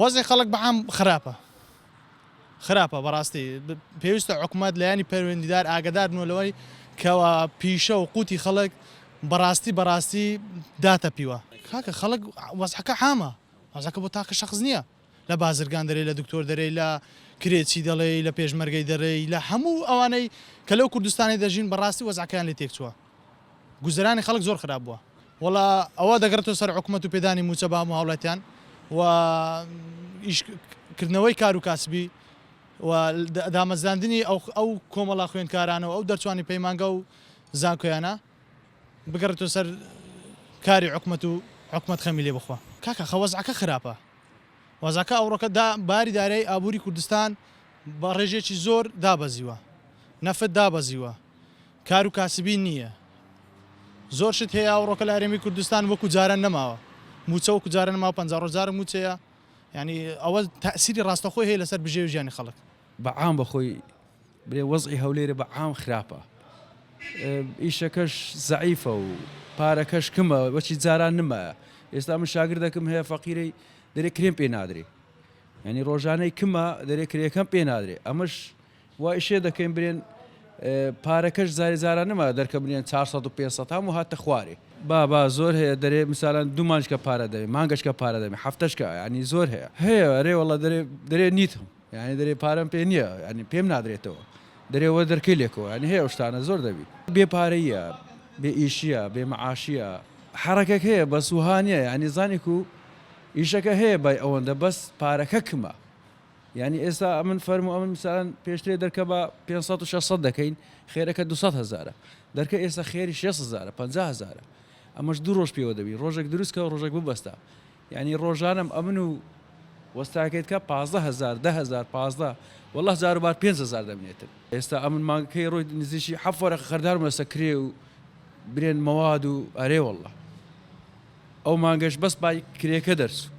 وەزعی خەڵک بەعام خراپە بەڕاستی پێویستە حکوومەت لایەنی پەروەردیدار ئاگادار بنەوەی کەوا پیشە و قوتی خەڵک بەڕاستی داتە پیوە کاکە خەڵک وەزعەکە حامە وەزعەکە بۆ تاکە شەخص نییە لە بازرگان دەرەی لە دکتۆر دەرەی لە کرێچی دەڵێ لە پێشمەرگەی دەرەی لە هەموو ئەوانەی کە لەو کوردستانی دەژین بەڕاستی وەزعەکەیان لێ تێکچووە گوزەرانی خەڵک زۆر خراپ بووە وەڵا ئەوە دەگرێتەوە سەر حکوومەت و پێدانی موچە بە هەموو هاوڵاتیان و ئیشکردنەوەی کار و کاسبی و دامەزراندنی ئەو کۆمەڵا خوێندکارانەوە ئەو دەرچوانی پەیمانگە و زانکۆیانە بگەڕێتەوە سەر کاری حکوومەت و حکوومەت خەمی لێ بخوا کاکە وەزعەکە خراپە وەزعەکە ئەوڕۆکە باری دارایی ئابووری کوردستان بە ڕێژێکی زۆر دابەزیوە نەفت دابەزیوە کار و کاسبی نییە زۆر شت هەیە ئەوڕۆکە لە هەرێمی کوردستان وەکو جاران نەماوە موچە وەکو جاران نەماوە 50,000 موچەیە ینی ئەوە تەئسیری ڕاستەخۆی هەیە لەسەر بژێوی ژیانی خەڵک بەعام بەخۆی برێ وەزعی هەولێرە بەعام خراپە ئیشەکەش زەعیفە و پارەکەش کمە وەچی جاران نمایە ئێستا من شاگردەکەم هەیە فەقیرەی دەرێ کرێم پێ نادرێ ینی ڕۆژانەی کمە دەرێ کرێکەکەم پێ نادرێ ئەمەش وای ئیشێ دەکەین برێن پارەکەش زاران نما دەرکە بنێن 400 و 500 هەموو هاتە خوارێ با زۆر هەیە دەرێ مثالان دوو مانجکە پارە دەوێ مانگەشکە پارە دەوێ هەفتەشکە ینی زۆر هەیە ئەرێ وەڵا دەرێ نیتم یعنی دەرێ پارەم پێ نییە ینی پێم نادرێتەوە دەرێەوە دەرکەی لێکەوە ینی هەیە شتانە زۆر دەبیت بێ پارەیە بێ ئیشیە بێ مەعاشیە حرەکەک هەیە بە سوهانیە ینی زانێک و ئیشەکە هەیە بای ئەوەندە بەس پارەکە کمە یعنی ئێستا ئەمن فەرمو ئەمن مثالان پێشترێ دەرکە بە 500 و 600 دەکەین خێرەکە 200,000 دەرکە ئێستا خێری 6,000 50,000 ئەمەش دوو ڕۆژ پێوە دەبی ڕۆژێک دروستکە ڕۆژێک ببەستە یعنی ڕۆژانم ئەمن و وەستاکەیتکە 15,000 10,000 15 والله جار بار 5,000 دەبنێتن ئێستا ئەمن مانگەکەی ڕۆی نزیشی حەفوەرە خەردارم لەسە کرێ و برێن مەواد و ئەرێ والله ئەو مانگەش بەس بای کرێکە دەرچوو